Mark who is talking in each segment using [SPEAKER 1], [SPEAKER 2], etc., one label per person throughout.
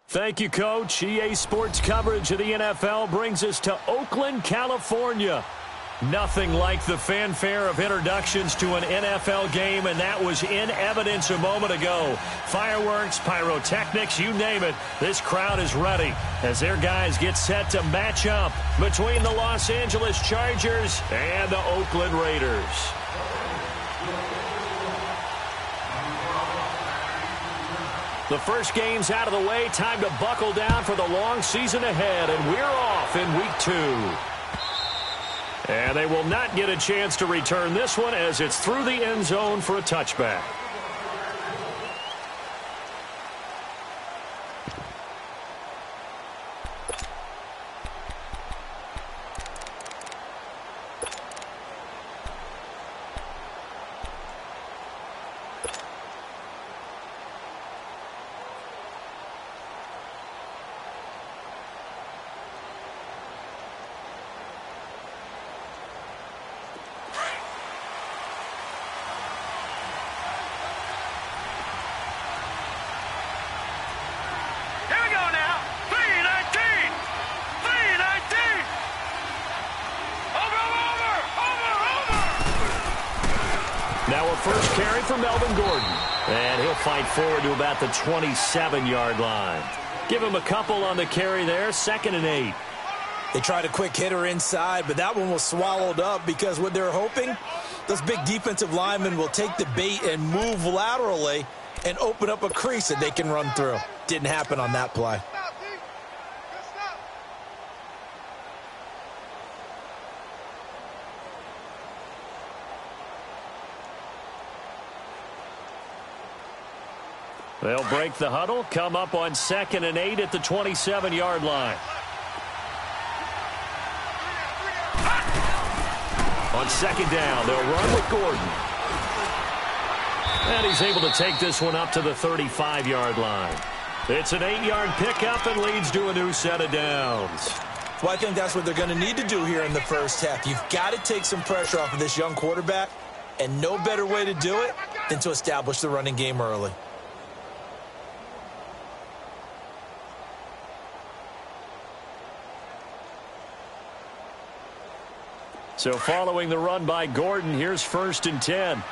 [SPEAKER 1] Thank you, Coach. EA Sports coverage of the NFL brings us to Oakland, California. Nothing like the fanfare of introductions to an NFL game, and that was in evidence a moment ago. Fireworks, pyrotechnics, you name it. This crowd is ready as their guys get set to match up between the Los Angeles Chargers and the Oakland Raiders. The first game's out of the way. Time to buckle down for the long season ahead, and we're off in week 2. And they will not get a chance to return this one as it's through the end zone for a touchback. Now a first carry for Melvin Gordon. And he'll fight forward to about the 27-yard line. Give him a couple on the carry there, 2nd and 8.
[SPEAKER 2] They tried a quick hitter inside, but that one was swallowed up because what they're hoping, those big defensive linemen will take the bait and move laterally and open up a crease that they can run through. Didn't happen on that play.
[SPEAKER 1] They'll break the huddle, come up on 2nd and 8 at the 27-yard line. On 2nd down, they'll run with Gordon. And he's able to take this one up to the 35-yard line. It's an 8-yard pickup and leads to a new set of downs.
[SPEAKER 2] Well, I think that's what they're going to need to do here in the first half. You've got to take some pressure off of this young quarterback, and no better way to do it than to establish the running game early.
[SPEAKER 1] So following the run by Gordon, here's 1st and 10.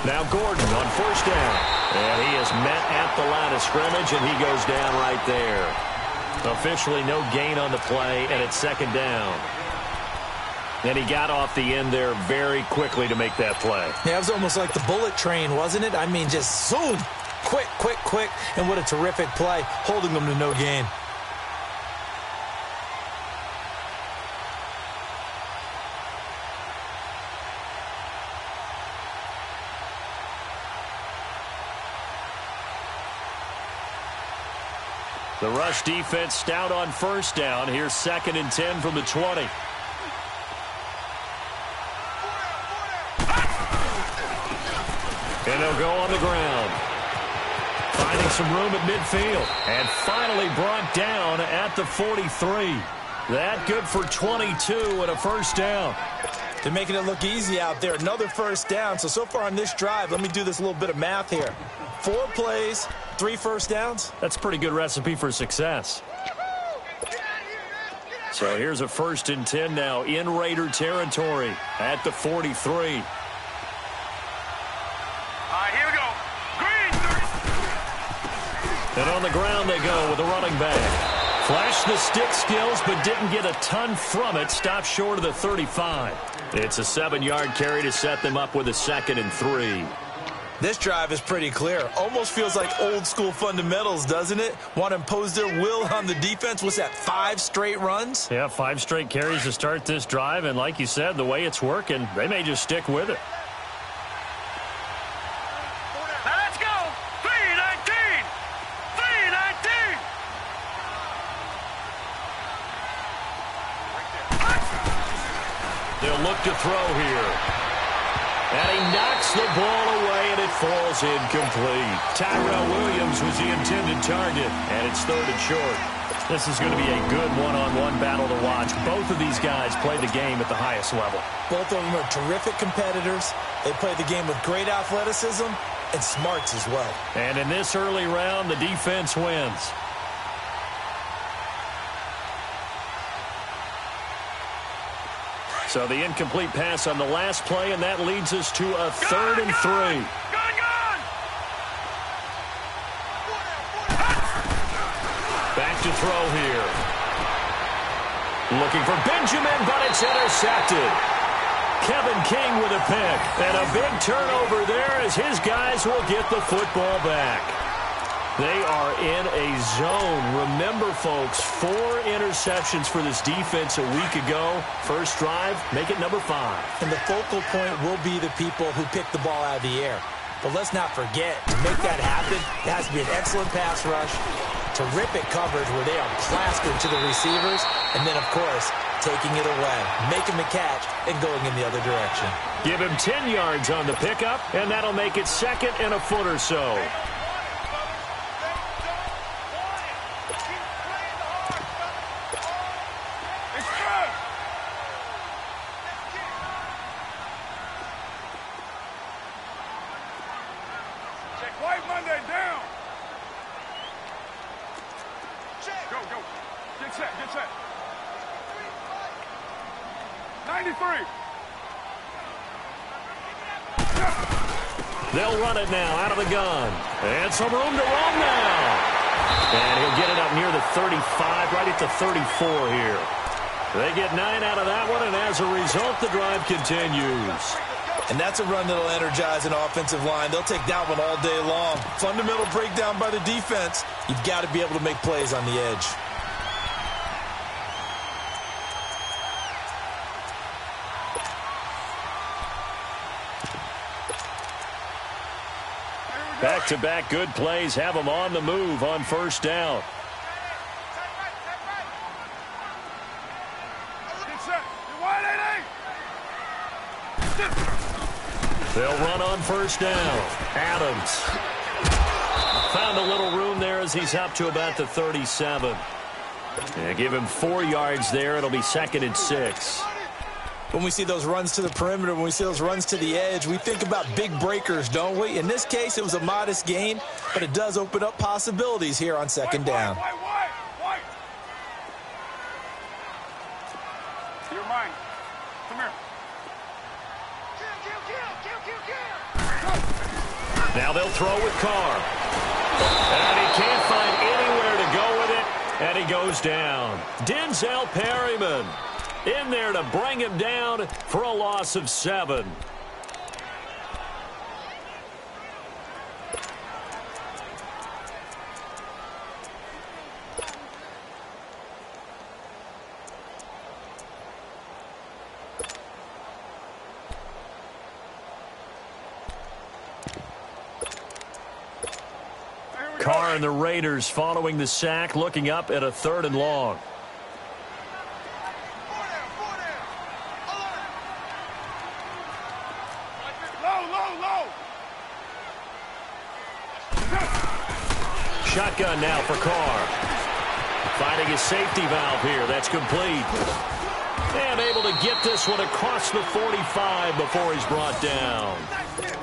[SPEAKER 1] Now Gordon on 1st down. And he is met at the line of scrimmage, and he goes down right there. Officially no gain on the play, and it's 2nd down. And he got off the end there very quickly to make that play.
[SPEAKER 2] Yeah, it was almost like the bullet train, wasn't it? I mean, just zoom. Quick, quick, quick, and what a terrific play, holding them to no gain.
[SPEAKER 1] The rush defense stout on 1st down. Here's 2nd and 10 from the 20. And they'll go on the ground. Finding some room at midfield. And finally brought down at the 43. That good for 22 and a 1st down.
[SPEAKER 2] They're making it look easy out there. Another 1st down. So far on this drive, let me do this little bit of math here. 4 plays, 3 1st downs.
[SPEAKER 1] That's a pretty good recipe for success. So here's a 1st and 10 now in Raider territory at the 43. And on the ground they go with the running back. Flashed the stick skills, but didn't get a ton from it. Stopped short of the 35. It's a 7-yard carry to set them up with a 2nd and 3.
[SPEAKER 2] This drive is pretty clear. Almost feels like old school fundamentals, doesn't it? Want to impose their will on the defense. What's that, 5 straight runs?
[SPEAKER 1] Yeah, 5 straight carries to start this drive. And like you said, the way it's working, they may just stick with it. They'll look to throw here. And he knocks the ball away, and it falls incomplete. Tyrell Williams was the intended target, and it's 3rd and short. This is going to be a good one-on-one battle to watch. Both of these guys play the game at the highest level.
[SPEAKER 2] Both of them are terrific competitors. They play the game with great athleticism and smarts as well.
[SPEAKER 1] And in this early round, the defense wins. So the incomplete pass on the last play, and that leads us to a 3rd and 3. Back to throw here. Looking for Benjamin, but it's intercepted. Kevin King with a pick. And a big turnover there as his guys will get the football back. They are in a zone. Remember, folks, 4 interceptions for this defense a week ago. First drive, make it number 5.
[SPEAKER 2] And the focal point will be the people who pick the ball out of the air. But let's not forget, to make that happen, it has to be an excellent pass rush, terrific coverage where they are plastered to the receivers, and then, of course, taking it away, making the catch, and going in the other direction.
[SPEAKER 1] Give him 10 yards on the pickup, and that'll make it 2nd and a foot or so. They'll run it now out of the gun. And some room to run now. And he'll get it up near the 35, right at the 34 here. They get 9 out of that one, and as a result, the drive continues.
[SPEAKER 2] And that's a run that'll energize an offensive line. They'll take that one all day long. Fundamental breakdown by the defense. You've got to be able to make plays on the edge.
[SPEAKER 1] Back-to-back good plays have them on the move on first down. They'll run on first down. Adams found a little room there as he's up to about the 37. And give him 4 yards there. It'll be 2nd and 6.
[SPEAKER 2] When we see those runs to the perimeter, when we see those runs to the edge, we think about big breakers, don't we? In this case, it was a modest gain, but it does open up possibilities here on 2nd down.
[SPEAKER 3] You're mine. Come here.
[SPEAKER 1] Now they'll throw with Carr. And he can't find anywhere to go with it, and he goes down. Denzel Perryman in there to bring him down for a loss of 7. Carr and the Raiders following the sack, looking up at a 3rd and long. Shotgun now for Carr. Finding his safety valve here. That's complete. And able to get this one across the 45 before he's brought down.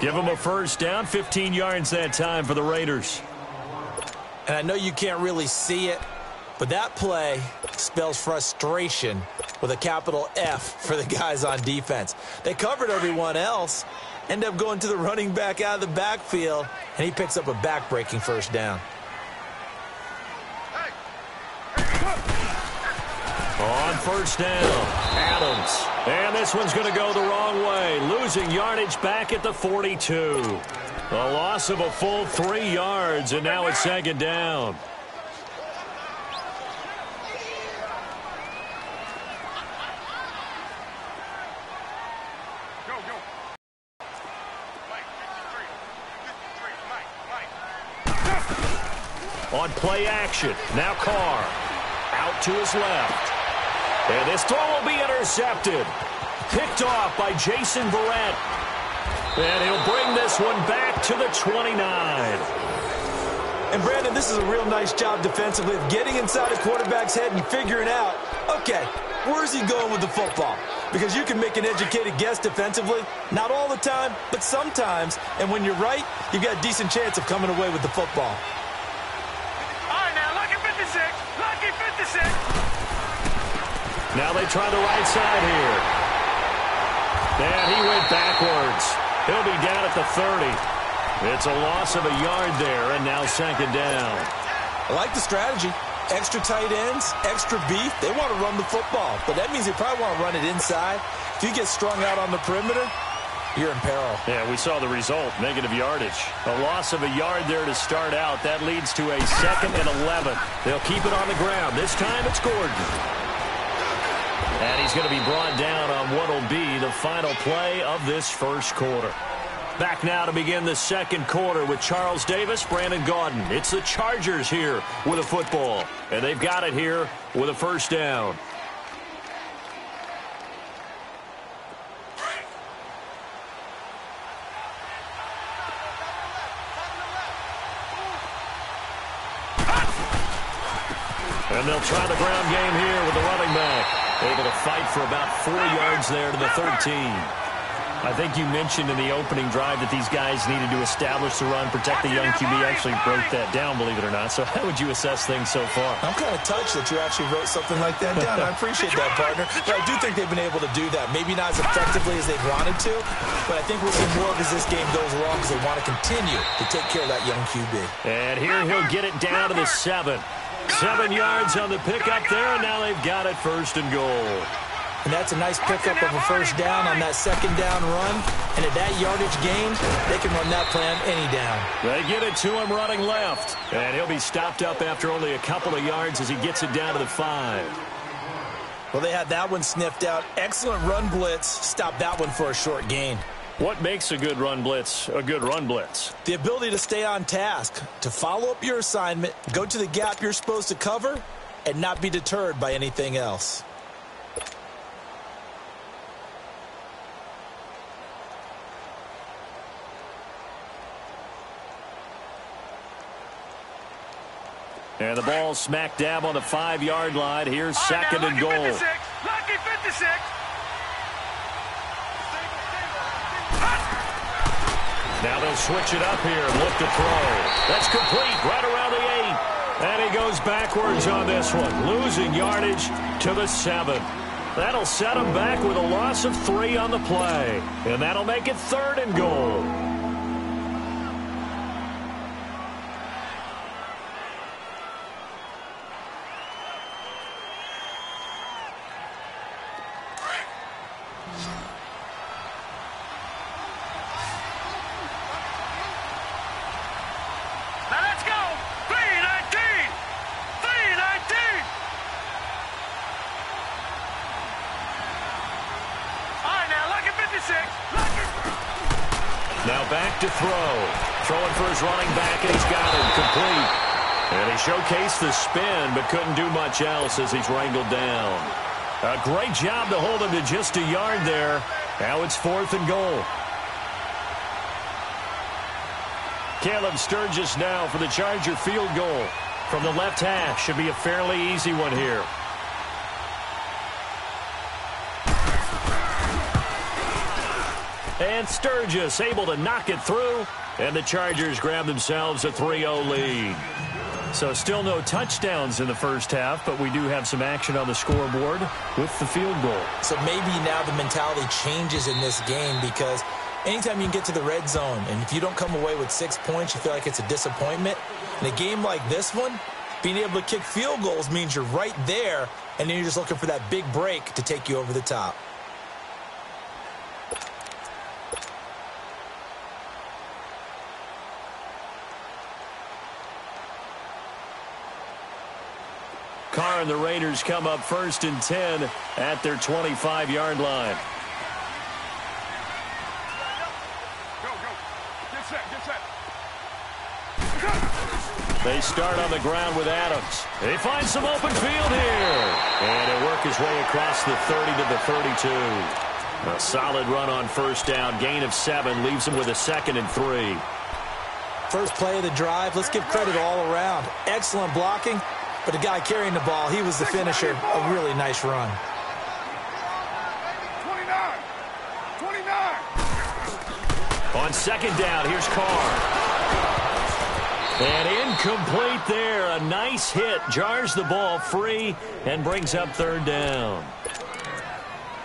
[SPEAKER 1] Give him a first down. 15 yards that time for the Raiders.
[SPEAKER 2] And I know you can't really see it, but that play spells frustration with a capital F for the guys on defense. They covered everyone else, end up going to the running back out of the backfield, and he picks up a back-breaking first down.
[SPEAKER 1] On first down, Adams. And this one's going to go the wrong way. Losing yardage back at the 42. A loss of a full 3 yards, and now it's 2nd down. On play action, now Carr. Out to his left. And this throw will be intercepted. Picked off by Jason Verrett. And he'll bring this one back to the 29.
[SPEAKER 2] And, Brandon, this is a real nice job defensively of getting inside a quarterback's head and figuring out, okay, where's he going with the football? Because you can make an educated guess defensively. Not all the time, but sometimes. And when you're right, you've got a decent chance of coming away with the football.
[SPEAKER 3] All right, now, lucky 56. Lucky 56.
[SPEAKER 1] Now they try the right side here. And he went backwards. He'll be down at the 30. It's a loss of a yard there, and now second down.
[SPEAKER 2] I like the strategy. Extra tight ends, extra beef. They want to run the football, but that means they probably want to run it inside. If you get strung out on the perimeter, you're in peril.
[SPEAKER 1] Yeah, we saw the result, negative yardage. A loss of a yard there to start out. That leads to a 2nd and 11. They'll keep it on the ground. This time it's Gordon. And he's going to be brought down on what will be the final play of this first quarter. Back now to begin the second quarter with Charles Davis, Brandon Gaudin. It's the Chargers here with a football, and they've got it here with a first down. And they'll try the ground game here with the running back. Able to fight for about 4 yards there to the 13. I think you mentioned in the opening drive that these guys needed to establish the run, protect the young QB. Actually broke that down, believe it or not. So how would you assess things so far?
[SPEAKER 2] I'm kind of touched that you actually wrote something like that down. I appreciate that, partner. But I do think they've been able to do that. Maybe not as effectively as they wanted to, but I think we'll see more of as this game goes along because they want to continue to take care of that young QB.
[SPEAKER 1] And here he'll get it down to the 7. 7 yards on the pickup there, and now they've got it 1st and goal.
[SPEAKER 2] And that's a nice pickup of a first down on that second down run. And at that yardage gain, they can run that plan any down.
[SPEAKER 1] They get it to him running left. And he'll be stopped up after only a couple of yards as he gets it down to the 5.
[SPEAKER 2] Well, they had that one sniffed out. Excellent run blitz. Stopped that one for a short gain.
[SPEAKER 1] What makes a good run blitz a good run blitz?
[SPEAKER 2] The ability to stay on task, to follow up your assignment, go to the gap you're supposed to cover, and not be deterred by anything else.
[SPEAKER 1] And the ball smack dab on the 5-yard line. Here's 2nd and goal.
[SPEAKER 3] Lucky 56.
[SPEAKER 1] Now they'll switch it up here and look to throw. That's complete right around the 8. And he goes backwards on this one, losing yardage to the 7. That'll set him back with a loss of 3 on the play. And that'll make it 3rd and goal. Now back to throw. Throwing for his running back, and he's got it complete. And he showcased the spin, but couldn't do much else as he's wrangled down. A great job to hold him to just a yard there. Now it's 4th and goal. Caleb Sturgis now for the Charger field goal from the left hash. Should be a fairly easy one here. And Sturgis able to knock it through. And the Chargers grab themselves a 3-0 lead. So still no touchdowns in the first half, but we do have some action on the scoreboard with the field goal.
[SPEAKER 2] So maybe now the mentality changes in this game because anytime you can get to the red zone, and if you don't come away with 6 points, you feel like it's a disappointment. In a game like this one, being able to kick field goals means you're right there, and then you're just looking for that big break to take you over the top.
[SPEAKER 1] Carr and the Raiders come up 1st and 10 at their 25-yard line.
[SPEAKER 3] Go. Get set.
[SPEAKER 1] They start on the ground with Adams. They find some open field here. And he'll work his way across the 30 to the 32. A solid run on first down. Gain of 7 leaves him with a 2nd and 3.
[SPEAKER 2] First play of the drive, let's give credit all around. Excellent blocking, but the guy carrying the ball, he was the finisher. A really nice run.
[SPEAKER 3] 29.
[SPEAKER 1] On second down, here's Carr. And incomplete there. A nice hit. Jars the ball free and brings up third down.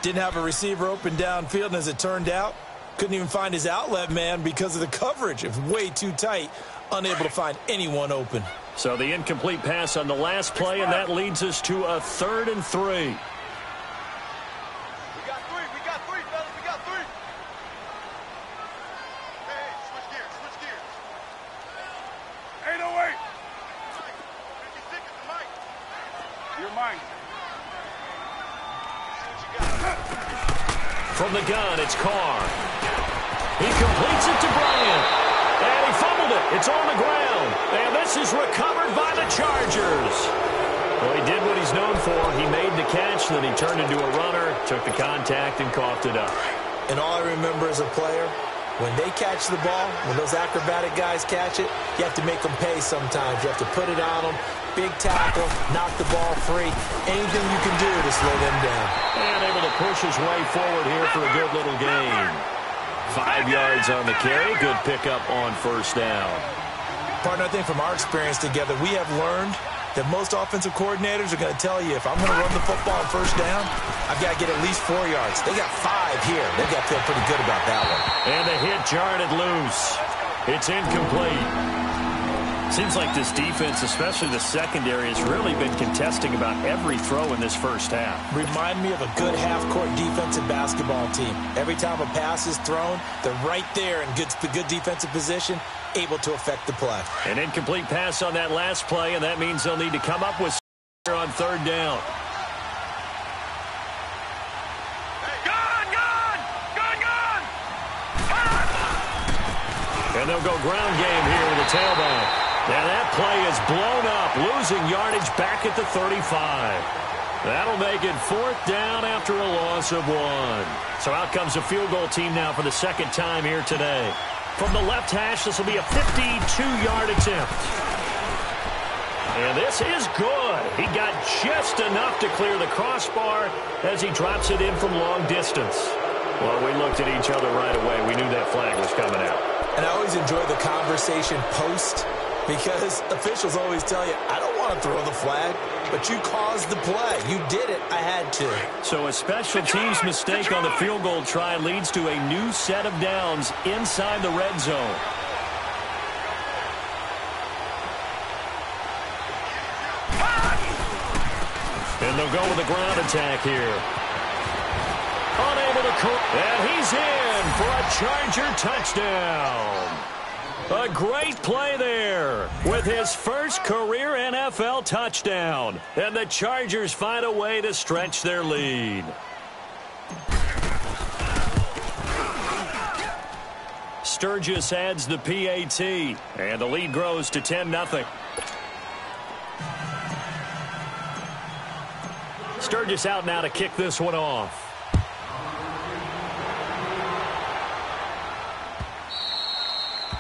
[SPEAKER 2] Didn't have a receiver open downfield, and as it turned out, couldn't even find his outlet man because of the coverage. It was way too tight, unable to find anyone open.
[SPEAKER 1] So the incomplete pass on the last play, and that leads us to a 3rd and 3.
[SPEAKER 3] We got three, fellas. We got three. Hey, switch gears. 808. 56 is the mic. You're mine.
[SPEAKER 1] From the gun, it's Carr. He completes it to Bryant. And he fumbled it. It's on the ground. And this is recovered by the Chargers. Well, he did what he's known for. He made the catch, then he turned into a runner, took the contact, and coughed it up.
[SPEAKER 2] And all I remember as a player, when they catch the ball, when those acrobatic guys catch it, you have to make them pay sometimes. You have to put it on them. Big tackle, knock the ball free. Anything you can do to slow them down.
[SPEAKER 1] And able to push his way forward here for a good little gain. 5 yards on the carry. Good pickup on first down.
[SPEAKER 2] Partner, I think from our experience together, we have learned that most offensive coordinators are going to tell you, if I'm going to run the football on first down, I've got to get at least 4 yards. They got 5 here. They've got to feel pretty good about that one.
[SPEAKER 1] And the hit jarred it loose. It's incomplete. Seems like this defense, especially the secondary, has really been contesting about every throw in this first half.
[SPEAKER 2] Remind me of a good half-court defensive basketball team. Every time a pass is thrown, they're right there in good defensive position, able to affect the play.
[SPEAKER 1] An incomplete pass on that last play, and that means they'll need to come up with on third down. And they'll go ground game here with the tailback. Now that play is blown up, losing yardage back at the 35. That'll make it 4th down after a loss of 1. So out comes a field goal team now for the second time here today. From the left hash, this will be a 52-yard attempt. And this is good. He got just enough to clear the crossbar as he drops it in from long distance. Well, we looked at each other right away. We knew that flag was coming out.
[SPEAKER 2] And I always enjoy the conversation post, because officials always tell you, I don't want to throw the flag, but you caused the play. You did it. I had to.
[SPEAKER 1] So a special teams mistake on the field goal try leads to a new set of downs inside the red zone. And they'll go with a ground attack here. Unable to and he's in for a Charger touchdown. A great play there with his first career NFL touchdown. And the Chargers find a way to stretch their lead. Sturgis adds the PAT, and the lead grows to 10-0. Sturgis out now to kick this one off.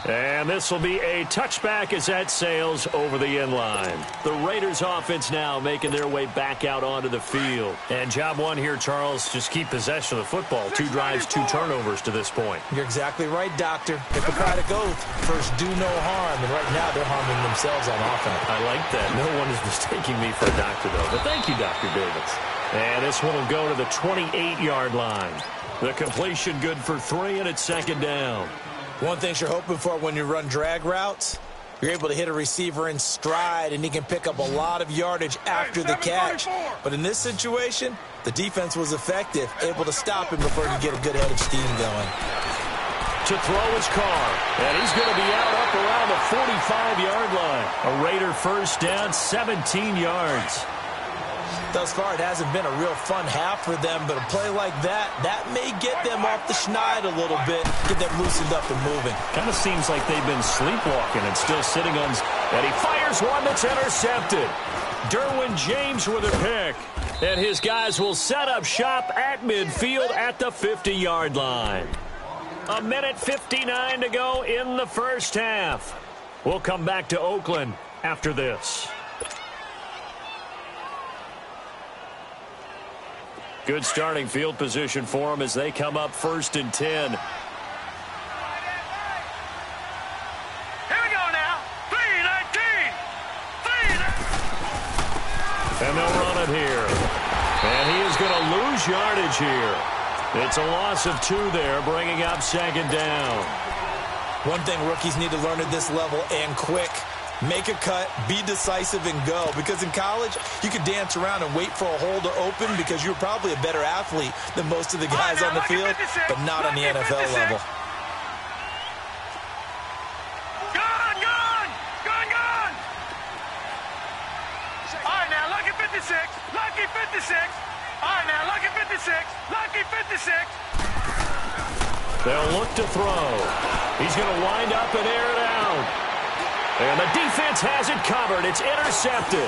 [SPEAKER 1] And this will be a touchback as that sails over the end line. The Raiders offense now making their way back out onto the field. And job one here, Charles, just keep possession of the football. 2 drives, 2 turnovers to this point.
[SPEAKER 2] You're exactly right, Doctor. Hippocratic oath, first do no harm. And right now they're harming themselves on offense.
[SPEAKER 1] I like that. No one is mistaking me for a doctor, though. But thank you, Dr. Davis. And this one will go to the 28-yard line. The completion good for 3, and it's 2nd down.
[SPEAKER 2] One thing you're hoping for when you run drag routes, you're able to hit a receiver in stride, and he can pick up a lot of yardage after the catch. But in this situation, the defense was effective, able to stop him before he could get a good head of steam going.
[SPEAKER 1] To throw his car, and he's going to be out up around the 45-yard line. A Raider first down, 17 yards.
[SPEAKER 2] Thus far, it hasn't been a real fun half for them, but a play like that may get them off the schneid a little bit, get them loosened up and moving.
[SPEAKER 1] Kind of seems like they've been sleepwalking and still sitting on, and he fires one that's intercepted. Derwin James with a pick, and his guys will set up shop at midfield at the 50-yard line. 1:59 to go in the first half. We'll come back to Oakland after this. Good starting field position for them as they come up 1st and 10.
[SPEAKER 3] Here we go now. 3-19.
[SPEAKER 1] And they'll run it here. And he is going to lose yardage here. It's a loss of 2 there, bringing up 2nd down.
[SPEAKER 2] One thing rookies need to learn at this level, and quick. Make a cut, be decisive, and go. Because in college, you could dance around and wait for a hole to open because you're probably a better athlete than most of the guys on the field, but not on the NFL level.
[SPEAKER 3] Gone! All right, now, lucky 56. Lucky 56. All right, now, lucky 56. Lucky 56.
[SPEAKER 1] They'll look to throw. He's going to wind up and air it out. And the defense has it covered. It's intercepted.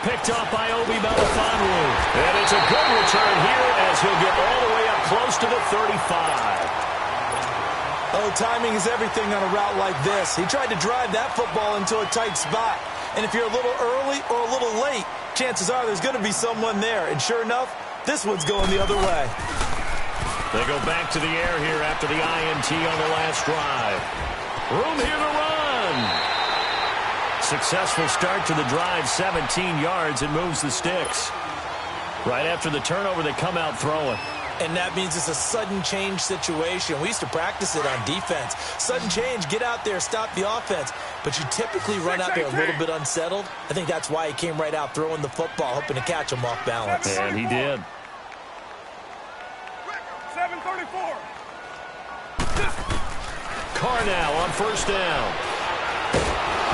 [SPEAKER 1] Picked off by Obi Melifonwu. And it's a good return here as he'll get all the way up close to the 35.
[SPEAKER 2] Oh, timing is everything on a route like this. He tried to drive that football into a tight spot. And if you're a little early or a little late, chances are there's going to be someone there. And sure enough, this one's going the other way.
[SPEAKER 1] They go back to the air here after the INT on the last drive. Room here to run. Successful start to the drive, 17 yards. It moves the sticks. Right after the turnover, they come out throwing.
[SPEAKER 2] And that means it's a sudden change situation. We used to practice it on defense. Sudden change, get out there, stop the offense. But you typically run out there a little bit unsettled. I think that's why he came right out throwing the football, hoping to catch him off balance.
[SPEAKER 1] And he did.
[SPEAKER 3] 734.
[SPEAKER 1] Carr now on 1st down.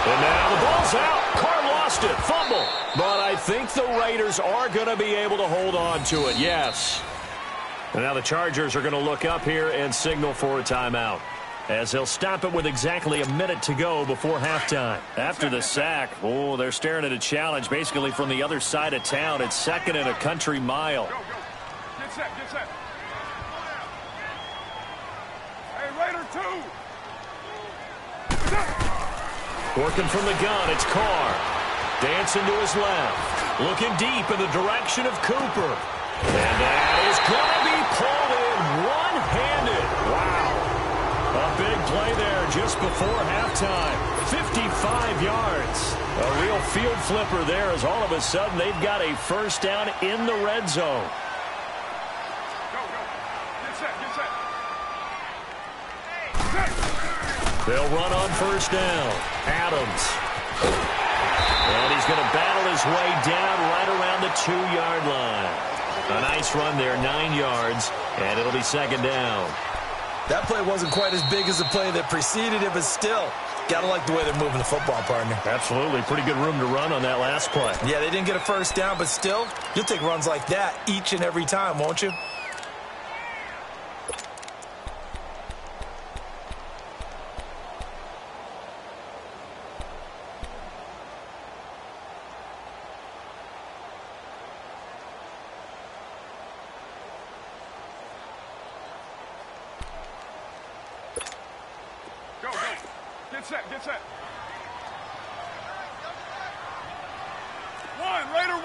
[SPEAKER 1] And now the ball's out. Carr lost it. Fumble. But I think the Raiders are going to be able to hold on to it. Yes. And now the Chargers are going to look up here and signal for a timeout, as they'll stop it with exactly a minute to go before halftime. After the sack, oh, they're staring at a challenge basically from the other side of town. It's 2nd and a country mile.
[SPEAKER 3] Go. Get set. Hey, Raider 2.
[SPEAKER 1] Working from the gun, it's Carr. Dancing to his left. Looking deep in the direction of Cooper. And that is going to be pulled in one-handed. Wow. A big play there just before halftime. 55 yards. A real field flipper there as all of a sudden they've got a 1st down in the red zone.
[SPEAKER 3] Go. Get set.
[SPEAKER 1] They'll run on 1st down. Adams. And he's going to battle his way down right around the 2-yard line. A nice run there, 9 yards, and it'll be 2nd down.
[SPEAKER 2] That play wasn't quite as big as the play that preceded it, but still, got to like the way they're moving the football, partner.
[SPEAKER 1] Absolutely. Pretty good room to run on that last play.
[SPEAKER 2] Yeah, they didn't get a 1st down, but still, you'll take runs like that each and every time, won't you?
[SPEAKER 3] Go. Get set. 1, Raider 1.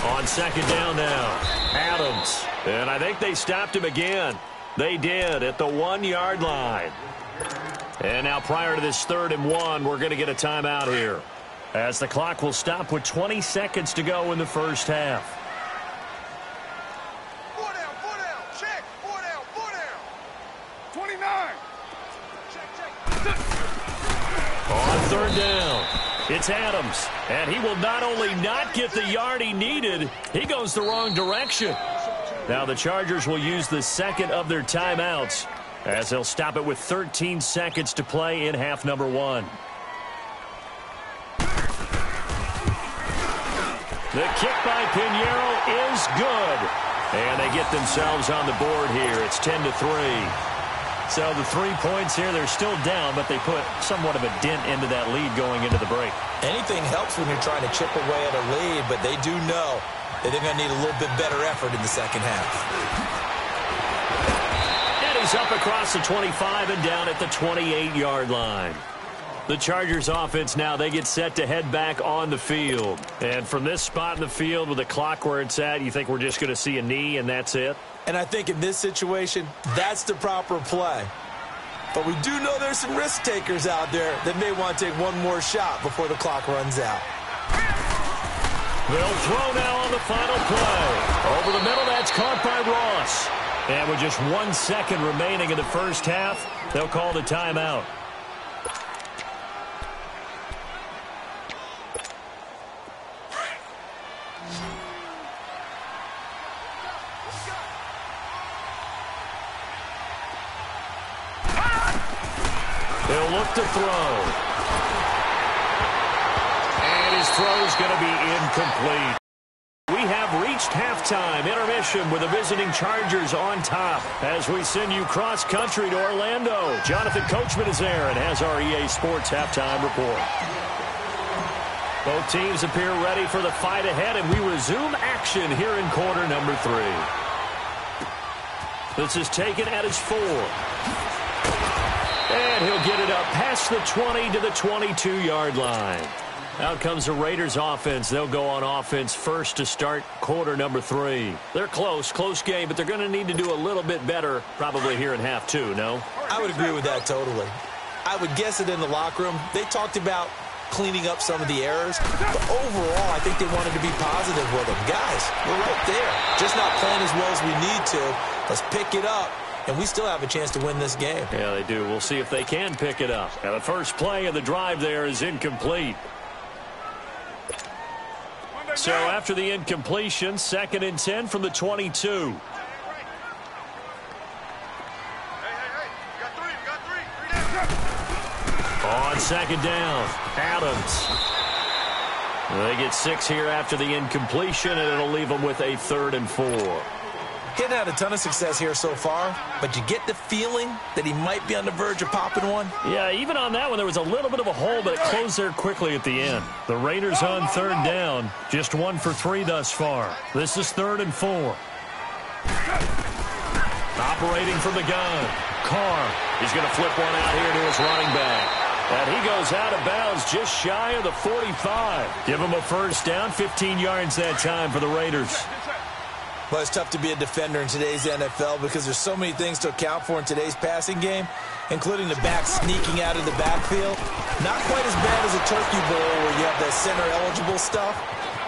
[SPEAKER 1] On 2nd down now, Adams. And I think they stopped him again. They did at the 1-yard line. And now prior to this 3rd and 1, we're going to get a timeout here, as the clock will stop with 20 seconds to go in the 1st half.
[SPEAKER 3] 4 down. Check. 4 down. 29. Check.
[SPEAKER 1] On 3rd down, it's Adams. And he will not only not get the yard he needed, he goes the wrong direction. Now the Chargers will use the 2nd of their timeouts, as they'll stop it with 13 seconds to play in half number 1. The kick by Pinheiro is good. And they get themselves on the board here. It's 10-3. So the 3 points here, they're still down, but they put somewhat of a dent into that lead going into the break.
[SPEAKER 2] Anything helps when you're trying to chip away at a lead, but they do know that they're going to need a little bit better effort in the 2nd half.
[SPEAKER 1] He's up across the 25 and down at the 28-yard line. The Chargers offense now, they get set to head back on the field. And from this spot in the field with the clock where it's at, you think we're just going to see a knee and that's it?
[SPEAKER 2] And I think in this situation, that's the proper play. But we do know there's some risk takers out there that may want to take one more shot before the clock runs out.
[SPEAKER 1] They'll throw now on the final play. Over the middle, that's caught by Ross. And with just 1 second remaining in the first half, they'll call the timeout. He'll look to throw. And his throw's going to be incomplete. We have reached halftime intermission with the visiting Chargers on top as we send you cross-country to Orlando. Jonathan Coachman is there and has our EA Sports halftime report. Both teams appear ready for the fight ahead, and we resume action here in quarter number 3. This is taken at his 4. And he'll get it up past the 20 to the 22-yard line. Out comes the Raiders offense. They'll go on offense first to start quarter number 3. They're close game, but they're going to need to do a little bit better probably here in half 2, no?
[SPEAKER 2] I would agree with that totally. I would guess that in the locker room, they talked about cleaning up some of the errors, but overall, I think they wanted to be positive with them. Guys, we're right there. Just not playing as well as we need to. Let's pick it up. And we still have a chance to win this game.
[SPEAKER 1] Yeah, they do. We'll see if they can pick it up. Now, the first play of the drive there is incomplete. So after the incompletion, 2nd and 10 from the 22. On 2nd down, Adams. They get 6 here after the incompletion, and it'll leave them with a 3rd and 4.
[SPEAKER 2] Getting had a ton of success here so far, but you get the feeling that he might be on the verge of popping one.
[SPEAKER 1] Yeah, even on that one, there was a little bit of a hole, but it closed there quickly at the end. The Raiders on 3rd down, just 1 for 3 thus far. This is 3rd and 4. Operating from the gun, Carr. He's going to flip one out here to his running back. And he goes out of bounds just shy of the 45. Give him a first down, 15 yards that time for the Raiders.
[SPEAKER 2] Well, it's tough to be a defender in today's NFL because there's so many things to account for in today's passing game, including the back sneaking out of the backfield. Not quite as bad as a Turkey Bowl where you have that center-eligible stuff,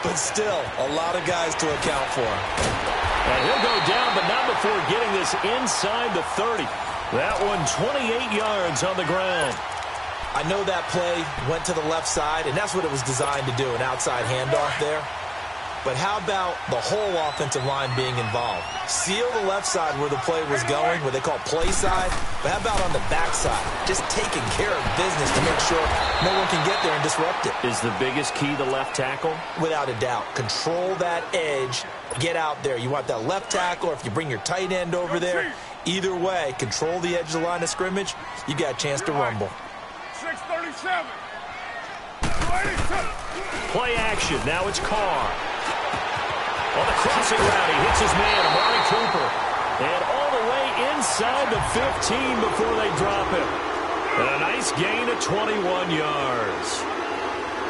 [SPEAKER 2] but still a lot of guys to account for.
[SPEAKER 1] And he'll go down, but not before getting this inside the 30. That one 28 yards on the ground.
[SPEAKER 2] I know that play went to the left side, and that's what it was designed to do, an outside handoff there. But how about the whole offensive line being involved? Seal the left side where the play was going, what they call play side. But how about on the back side? Just taking care of business to make sure no one can get there and disrupt it.
[SPEAKER 1] Is the biggest key the left tackle?
[SPEAKER 2] Without a doubt. Control that edge. Get out there. You want that left tackle, or if you bring your tight end over there, either way, control the edge of the line of scrimmage, you got a chance to rumble.
[SPEAKER 3] 637.
[SPEAKER 1] Play action. Now it's Carr. On the crossing route, he hits his man, Amari Cooper. And all the way inside the 15 before they drop him. And a nice gain of 21 yards.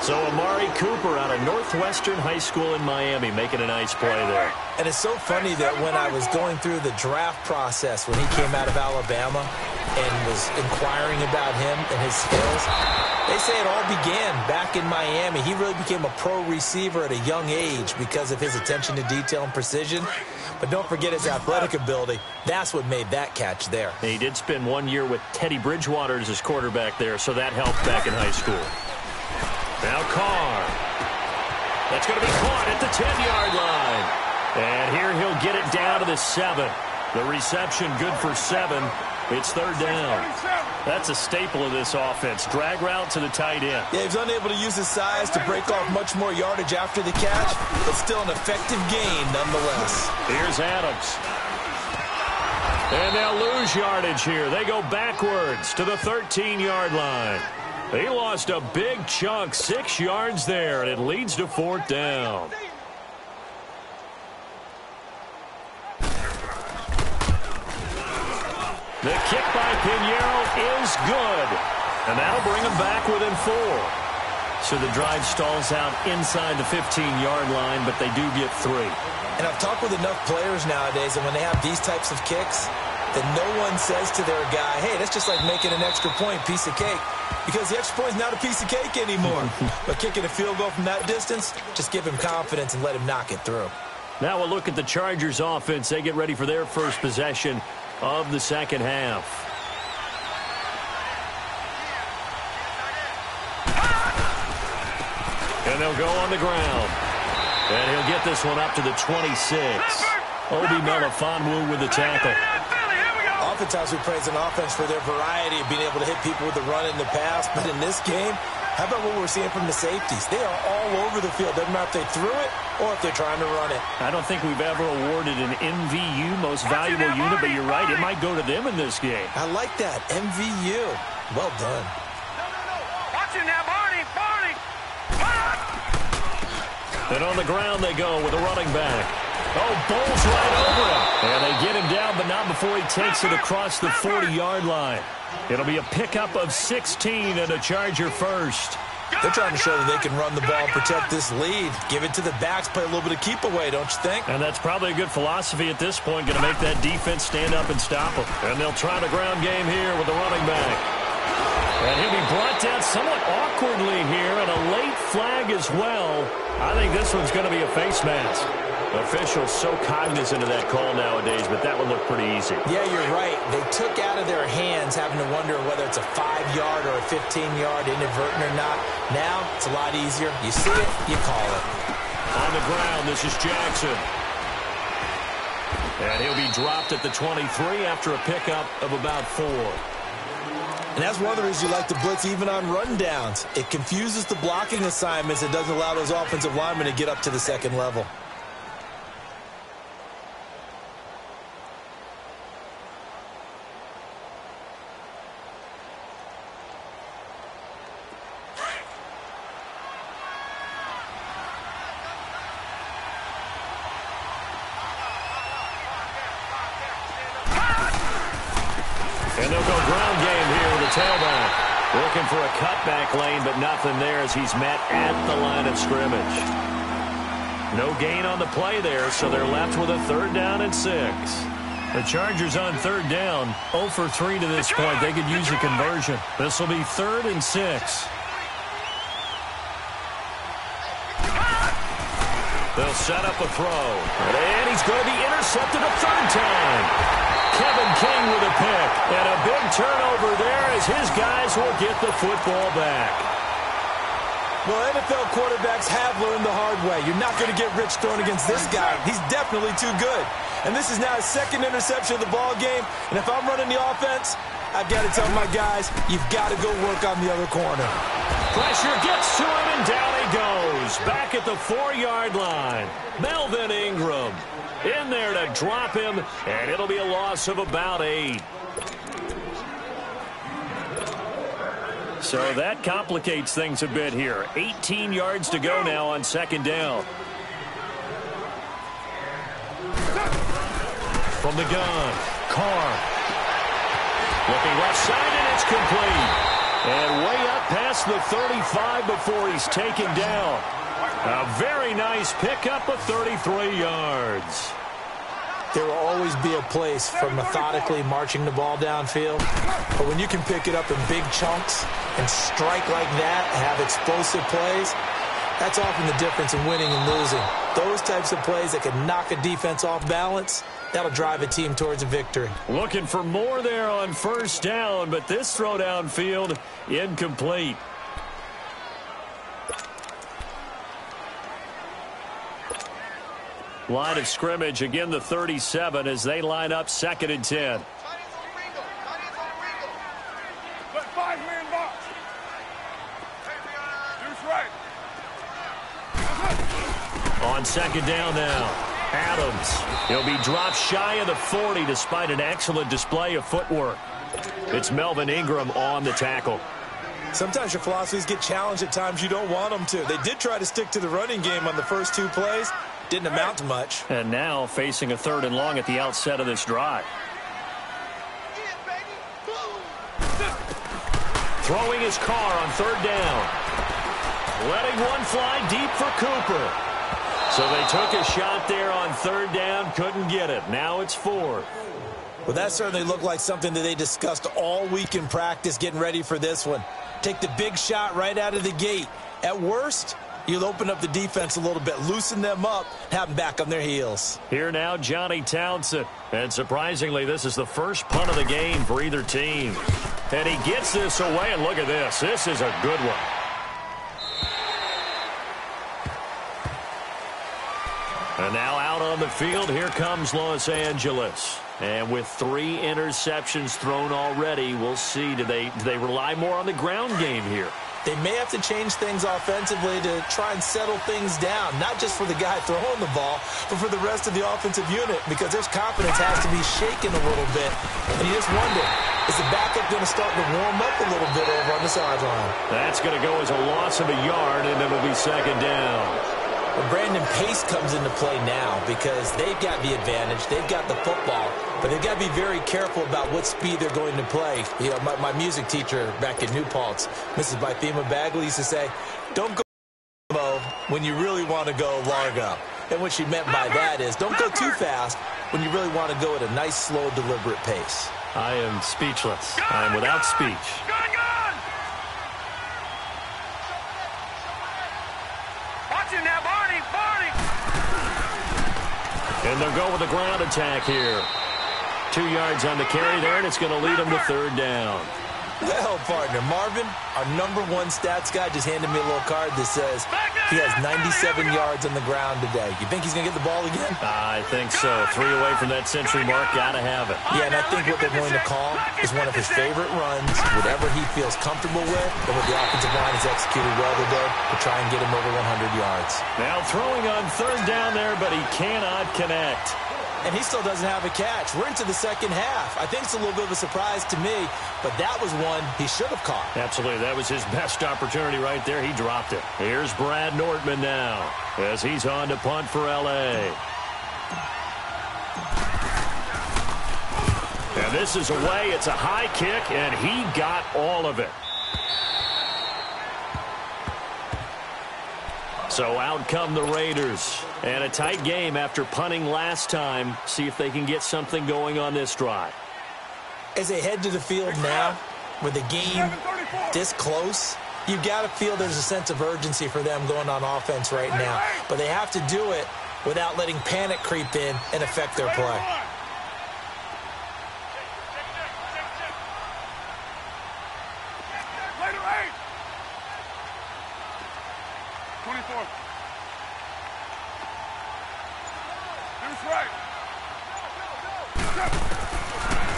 [SPEAKER 1] So Amari Cooper out of Northwestern High School in Miami making a nice play there.
[SPEAKER 2] And it's so funny that when I was going through the draft process when he came out of Alabama and was inquiring about him and his skills, they say it all began back in Miami. He really became a pro receiver at a young age because of his attention to detail and precision. But don't forget his athletic ability. That's what made that catch there.
[SPEAKER 1] And he did spend 1 year with Teddy Bridgewater as his quarterback there, so that helped back in high school. Now Carr. That's going to be caught at the 10-yard line. And here he'll get it down to the 7. The reception good for 7. It's 3rd down. That's a staple of this offense. Drag route to the tight end.
[SPEAKER 2] Yeah, he was unable to use his size to break off much more yardage after the catch, but still an effective gain nonetheless.
[SPEAKER 1] Here's Adams. And they'll lose yardage here. They go backwards to the 13-yard line. He lost a big chunk, 6 yards there, and it leads to 4th down. The kick by Pinheiro is good. And that'll bring them back within 4. So the drive stalls out inside the 15-yard line, but they do get 3.
[SPEAKER 2] And I've talked with enough players nowadays, and when they have these types of kicks, that no one says to their guy, hey, that's just like making an extra point, piece of cake. Because the extra point is not a piece of cake anymore. But kicking a field goal from that distance, just give him confidence and let him knock it through.
[SPEAKER 1] Now we'll look at the Chargers offense. They get ready for their first possession of the second half. And they'll go on the ground. And he'll get this one up to the 26. Obi Melifonwu with the tackle.
[SPEAKER 2] Oftentimes we praise an offense for their variety of being able to hit people with the run in the pass. But in this game, how about what we're seeing from the safeties? They are all over the field. Doesn't matter if they threw it or if they're trying to run it.
[SPEAKER 1] I don't think we've ever awarded an MVU, most valuable unit, but you're right. It might go to them in this game.
[SPEAKER 2] I like that. MVU. Well done.
[SPEAKER 3] Watch it now, Barney.
[SPEAKER 1] And on the ground they go with a running back. Oh, bowls right over him. And they get him down, but not before he takes it across the 40-yard line. It'll be a pickup of 16 and a Charger first.
[SPEAKER 2] They're trying to show that they can run the ball and protect this lead. Give it to the backs, play a little bit of keep away, don't you think?
[SPEAKER 1] And that's probably a good philosophy at this point, going to make that defense stand up and stop them. And they'll try the ground game here with the running back. And he'll be brought down somewhat awkwardly here, and a late flag as well. I think this one's going to be a face mask. Officials so cognizant of that call nowadays, but that would look pretty easy.
[SPEAKER 2] Yeah, you're right. They took out of their hands having to wonder whether it's a 5-yard or a 15-yard, inadvertent or not. Now, it's a lot easier. You see it, you call it.
[SPEAKER 1] On the ground, this is Jackson. And he'll be dropped at the 23 after a pickup of about 4.
[SPEAKER 2] And that's one of the reasons you like to blitz even on rundowns. It confuses the blocking assignments. It doesn't allow those offensive linemen to get up to the second level.
[SPEAKER 1] And they'll go ground game here with the tailback. Looking for a cutback lane, but nothing there as he's met at the line of scrimmage. No gain on the play there, so they're left with a 3rd down and 6. The Chargers on 3rd down, 0 for 3 to this point. They could use a conversion. This will be 3rd and 6. They'll set up a throw. And he's going to be intercepted a 3rd time. Kevin King with a pick. And a big turnover there as his guys will get the football back.
[SPEAKER 2] Well, NFL quarterbacks have learned the hard way. You're not going to get rich throwing against this guy. He's definitely too good. And this is now his 2nd interception of the ball game. And if I'm running the offense, I've got to tell my guys, you've got to go work on the other corner.
[SPEAKER 1] Pressure gets to him, and down he goes. Back at the 4-yard line. Melvin Ingram in there to drop him, and it'll be a loss of about 8. So that complicates things a bit here. 18 yards to go now on 2nd down. From the gun, Carr. Looking left side, and it's complete. And way up past the 35 before he's taken down. A very nice pickup of 33 yards.
[SPEAKER 2] There will always be a place for methodically marching the ball downfield. But when you can pick it up in big chunks and strike like that, have explosive plays, that's often the difference in winning and losing. Those types of plays that can knock a defense off balance, that'll drive a team towards a victory.
[SPEAKER 1] Looking for more there on 1st down, but this throw downfield incomplete. Line of scrimmage, again the 37 as they line up 2nd and 10.
[SPEAKER 3] Put 5 men box.
[SPEAKER 1] On 2nd down now, Adams. He'll be dropped shy of the 40 despite an excellent display of footwork. It's Melvin Ingram on the tackle.
[SPEAKER 2] Sometimes your philosophies get challenged at times you don't want them to. They did try to stick to the running game on the first 2 plays. Didn't amount to much.
[SPEAKER 1] And now facing a 3rd and long at the outset of this drive. Throwing his car on third down. Letting one fly deep for Cooper. So they took a shot there on third down, couldn't get it. Now it's fourth.
[SPEAKER 2] Well, that certainly looked like something that they discussed all week in practice getting ready for this one. Take the big shot right out of the gate. At worst, you'll open up the defense a little bit, loosen them up, have them back on their heels.
[SPEAKER 1] Here now, Johnny Townsend. And surprisingly, this is the first punt of the game for either team. And he gets this away, and look at this. This is a good one. And now out on the field, here comes Los Angeles. And with 3 interceptions thrown already, we'll see. Do they rely more on the ground game here?
[SPEAKER 2] They may have to change things offensively to try and settle things down, not just for the guy throwing the ball, but for the rest of the offensive unit, because their confidence has to be shaken a little bit. And you just wonder, is the backup going to start to warm up a little bit over on the sideline?
[SPEAKER 1] That's going to go as a loss of a yard, and it'll be second down.
[SPEAKER 2] Well, Brandon Pace comes into play now because they've got the advantage. They've got the football, but they've got to be very careful about what speed they're going to play. You know, my music teacher back in New Paltz, Mrs. Bythema Bagley, used to say, don't go low when you really want to go largo. And what she meant by that is don't go too fast when you really want to go at a nice, slow, deliberate pace.
[SPEAKER 1] I am speechless. I am without speech.
[SPEAKER 3] Now, Barney.
[SPEAKER 1] And they'll go with a ground attack here. 2 yards on the carry there, and it's going to lead them to third down.
[SPEAKER 2] Well, partner, Marvin, our #1 stats guy just handed me a little card that says he has 97 yards on the ground today. You think he's going to get the ball again?
[SPEAKER 1] I think so. 3 away from that century mark. Got to have it.
[SPEAKER 2] Yeah, and I think what they're going to call is one of his favorite runs, whatever he feels comfortable with, and what the offensive line has executed well today to try and get him over 100 yards.
[SPEAKER 1] Now throwing on third down there, but he cannot connect.
[SPEAKER 2] And he still doesn't have a catch. We're into the second half. I think it's a little bit of a surprise to me, but that was one he should have caught.
[SPEAKER 1] Absolutely. That was his best opportunity right there. He dropped it. Here's Brad Nortman now as he's on to punt for L.A. And this is away. It's a high kick, and he got all of it. So out come the Raiders. And a tight game after punting last time. See if they can get something going on this drive.
[SPEAKER 2] As they head to the field now, with the game this close, you've got to feel there's a sense of urgency for them going on offense right now. But they have to do it without letting panic creep in and affect their play.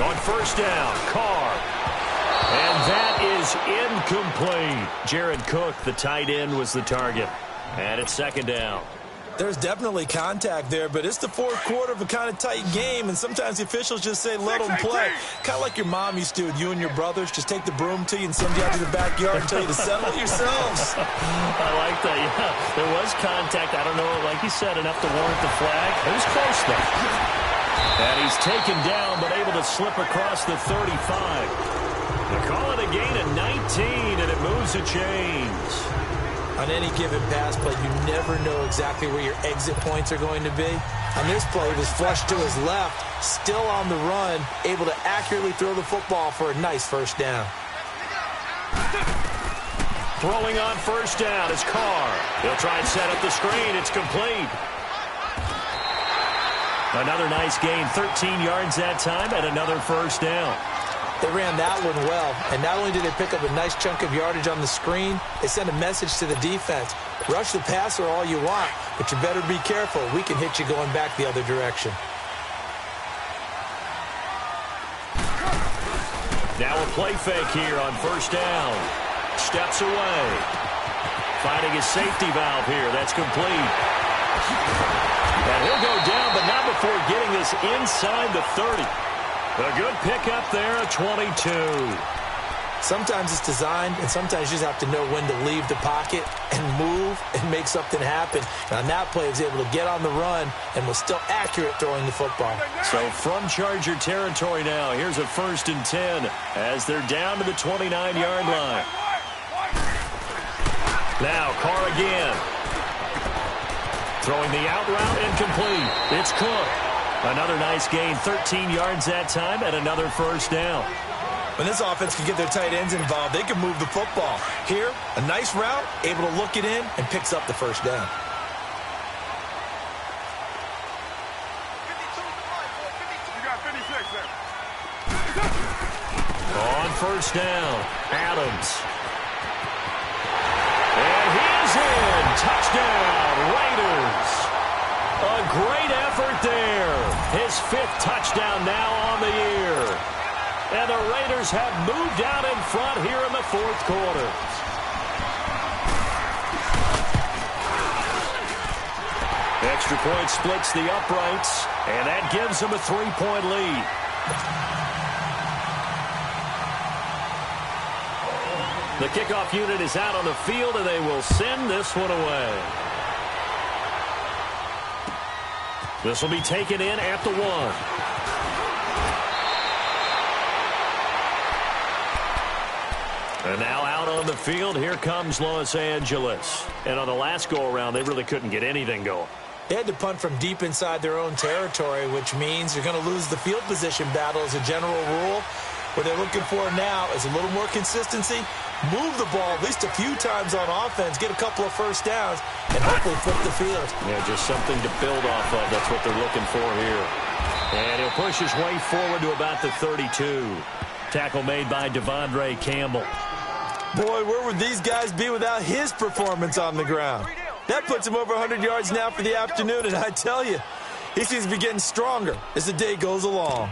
[SPEAKER 1] On first down, Carr. And that is incomplete. Jared Cook, the tight end, was the target. And it's second down.
[SPEAKER 2] There's definitely contact there, but it's the fourth quarter of a kind of tight game, and sometimes the officials just say, let them play. Kind of like your mom used to with you and your brothers. Just take the broom to you and send you out to the backyard and tell you to settle it yourselves.
[SPEAKER 1] I like that, yeah. There was contact. I don't know, like you said, enough to warrant the flag. It was close, though. And he's taken down, but able to slip across the 35. They call it a gain of 19, and it moves the chains.
[SPEAKER 2] On any given pass play, you never know exactly where your exit points are going to be. On this play, he was flushed to his left, still on the run, able to accurately throw the football for a nice first down.
[SPEAKER 1] Throwing on first down is Carr. He'll try and set up the screen. It's complete. Another nice gain, 13 yards that time, and another first down.
[SPEAKER 2] They ran that one well, and not only did they pick up a nice chunk of yardage on the screen, they sent a message to the defense. Rush the passer all you want, but you better be careful. We can hit you going back the other direction.
[SPEAKER 1] Now a play fake here on first down. Steps away. Finding his safety valve here. That's complete. And he'll go down, but not before getting this inside the 30. A good pickup there, a 22.
[SPEAKER 2] Sometimes it's designed, and sometimes you just have to know when to leave the pocket and move and make something happen. And on that play, he was able to get on the run and was still accurate throwing the football.
[SPEAKER 1] So from Charger territory now, here's a 1st and 10 as they're down to the 29-yard line. Now Carr again. Throwing the out route incomplete. It's Cook. Another nice gain, 13 yards that time, and another 1st down.
[SPEAKER 2] When this offense can get their tight ends involved, they can move the football. Here, a nice route, able to look it in, and picks up the 1st down.
[SPEAKER 3] You got 56 there.
[SPEAKER 1] On 1st down, Adams. And he's in. Touchdown, Raiders. A great effort there. His 5th touchdown now on the year. And the Raiders have moved out in front here in the 4th quarter. Extra point splits the uprights, and that gives them a 3-point lead. The kickoff unit is out on the field, and they will send this one away. This will be taken in at the 1. And now out on the field, here comes Los Angeles. And on the last go-around, they really couldn't get anything going.
[SPEAKER 2] They had to punt from deep inside their own territory, which means you're going to lose the field position battle as a general rule. What they're looking for now is a little more consistency, move the ball at least a few times on offense, get a couple of 1st downs, and hopefully flip the field.
[SPEAKER 1] Yeah, just something to build off of. That's what they're looking for here. And he'll push his way forward to about the 32. Tackle made by Devondre Campbell.
[SPEAKER 2] Boy, where would these guys be without his performance on the ground? That puts him over 100 yards now for the afternoon, and I tell you, he seems to be getting stronger as the day goes along.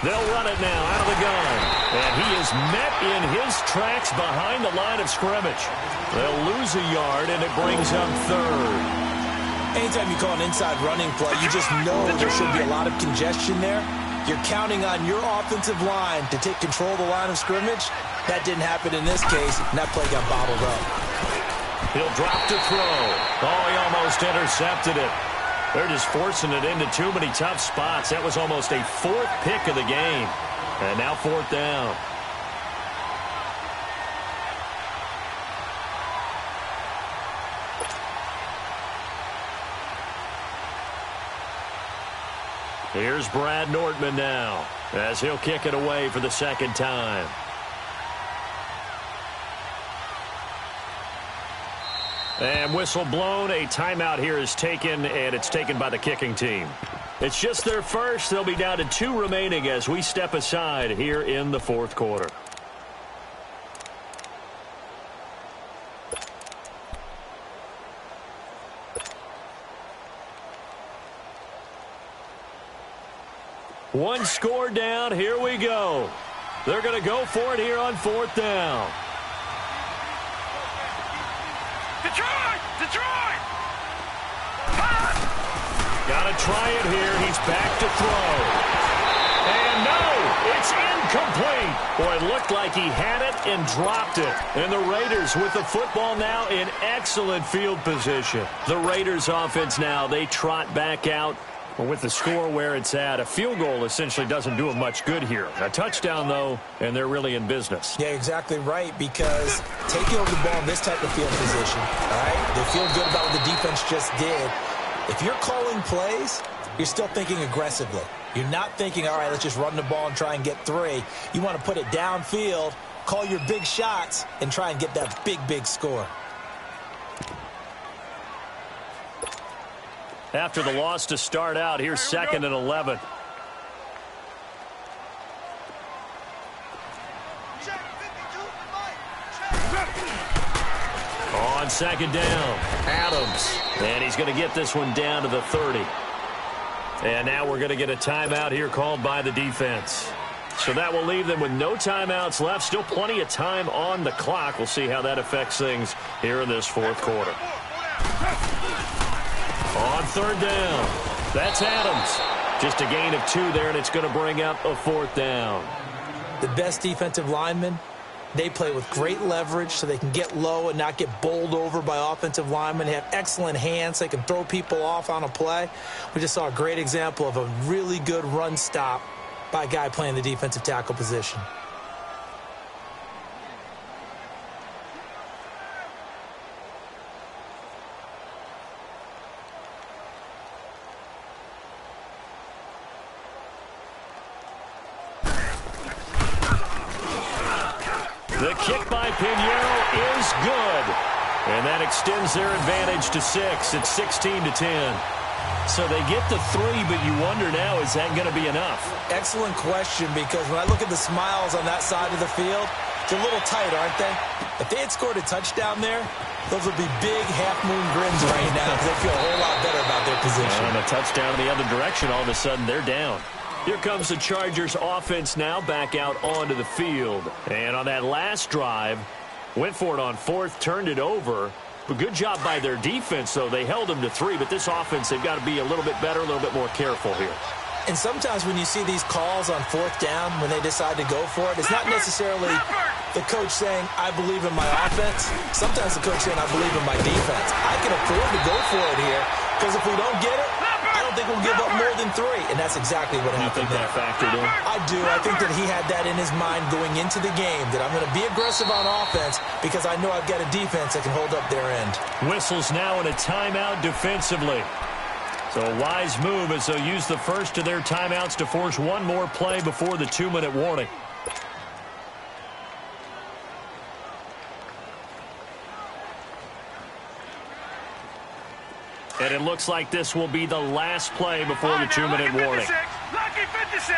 [SPEAKER 1] They'll run it now out of the gun. And he is met in his tracks behind the line of scrimmage. They'll lose a yard, and it brings up 3rd.
[SPEAKER 2] Anytime you call an inside running play, you just know there should be a lot of congestion there. You're counting on your offensive line to take control of the line of scrimmage. That didn't happen in this case, and that play got bottled up.
[SPEAKER 1] He'll drop to throw. Oh, he almost intercepted it. They're just forcing it into too many tough spots. That was almost a 4th pick of the game. And now 4th down. Here's Brad Nortman now as he'll kick it away for the 2nd time. And whistle blown. A timeout here is taken, and it's taken by the kicking team. It's just their first. They'll be down to 2 remaining as we step aside here in the 4th quarter. One score down. Here we go. They're going to go for it here on 4th down.
[SPEAKER 3] Detroit!
[SPEAKER 1] Got to try it here. He's back to throw. And no, it's incomplete. Boy, it looked like he had it and dropped it. And the Raiders with the football now in excellent field position. The Raiders offense now, they trot back out. Well, with the score where it's at, a field goal essentially doesn't do them much good here. A touchdown, though, and they're really in business.
[SPEAKER 2] Yeah, exactly right, because taking over the ball in this type of field position, all right, they feel good about what the defense just did. If you're calling plays, you're still thinking aggressively. You're not thinking, all right, let's just run the ball and try and get 3. You want to put it downfield, call your big shots, and try and get that big score.
[SPEAKER 1] After the loss to start out, here's 2nd and 11. On second down, Adams. And he's going to get this one down to the 30. And now we're going to get a timeout here called by the defense. So that will leave them with no timeouts left. Still plenty of time on the clock. We'll see how that affects things here in this fourth quarter. On third down, that's Adams. Just a gain of 2 there, and it's going to bring up a fourth down.
[SPEAKER 2] The best defensive linemen, they play with great leverage so they can get low and not get bowled over by offensive linemen. They have excellent hands. They can throw people off on a play. We just saw a great example of a really good run stop by a guy playing the defensive tackle position.
[SPEAKER 1] The kick by Pinheiro is good. And that extends their advantage to 6. It's 16-10. So they get the 3, but you wonder now, is that going to be enough?
[SPEAKER 2] Excellent question, because when I look at the smiles on that side of the field, they're a little tight, aren't they? If they had scored a touchdown there, those would be big half-moon grins right now because they feel a whole lot better about their position.
[SPEAKER 1] And a touchdown in the other direction, all of a sudden they're down. Here comes the Chargers offense now back out onto the field. And on that last drive, went for it on 4th, turned it over. But good job by their defense, though. They held them to 3, but this offense, they've got to be a little bit better, a little bit more careful here.
[SPEAKER 2] And sometimes when you see these calls on 4th down, when they decide to go for it, it's not necessarily the coach saying, I believe in my offense. Sometimes the coach saying, I believe in my defense. I can afford to go for it here, because if we don't get it, I don't think we'll give up more than 3. And that's exactly what happened there.
[SPEAKER 1] You think that factored in?
[SPEAKER 2] I do. I think that he had that in his mind going into the game, that I'm going to be aggressive on offense because I know I've got a defense that can hold up their end.
[SPEAKER 1] Whistles now in a timeout defensively. So a wise move as they'll use the first of their timeouts to force one more play before the 2-minute warning. And it looks like this will be the last play before the 2-minute warning.
[SPEAKER 3] Lucky 56.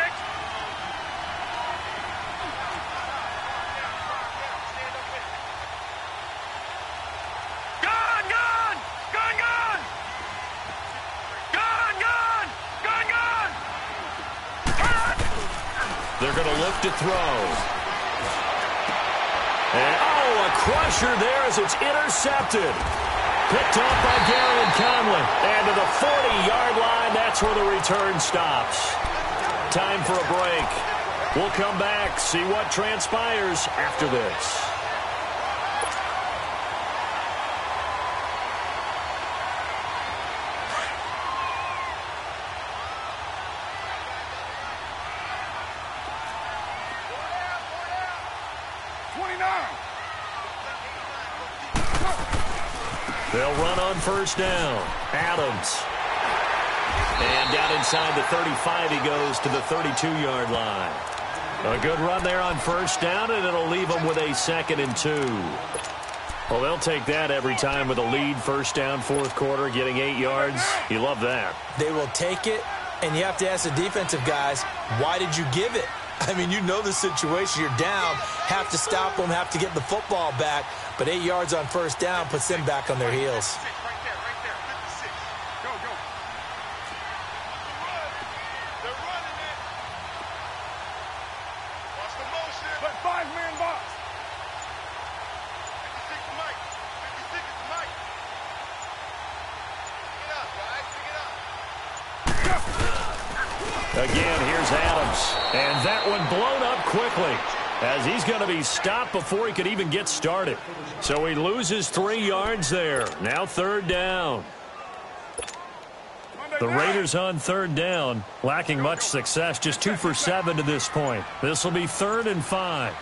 [SPEAKER 1] They're going to look to throw. And, a crusher there as it's intercepted. Picked off by Darian Conley. And to the 40-yard line, that's where the return stops. Time for a break. We'll come back, see what transpires after this. They'll run on first down. Adams. And down inside the 35, he goes to the 32-yard line. A good run there on first down, and it'll leave them with a 2nd and 2. Well, they'll take that every time with a lead, first down, fourth quarter, getting 8 yards. You love that.
[SPEAKER 2] They will take it, and you have to ask the defensive guys, why did you give it? I mean, you know the situation. You're down, have to stop them, have to get the football back. But 8 yards on first down puts them back on their heels.
[SPEAKER 3] Right there, 56. Go. They're running it. Watch the motion. But 5-man box. 56 to Mike. 56 to Mike. Pick it up, guys. Pick it up.
[SPEAKER 1] Again, here's Adams. And that one blown up quickly, as he's going to be stopped before he could even get started. So he loses 3 yards there. Now 3rd down. The Raiders on 3rd down, lacking much success, just 2 for 7 to this point. This will be 3rd and 5.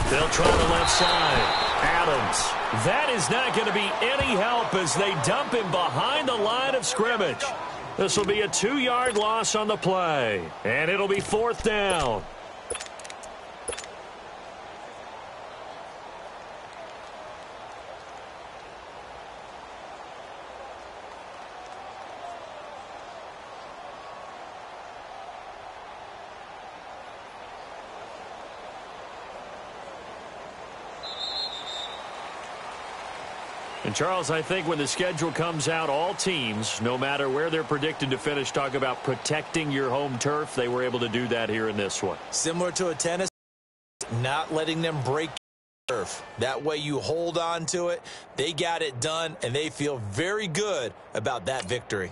[SPEAKER 1] They'll try the left side. Adams. That is not going to be any help as they dump him behind the line of scrimmage. This will be a 2-yard loss on the play, and it'll be 4th down. And, Charles, I think when the schedule comes out, all teams, no matter where they're predicted to finish, talk about protecting your home turf. They were able to do that here in this one.
[SPEAKER 2] Similar to a tennis, not letting them break turf. That way you hold on to it. They got it done, and they feel very good about that victory.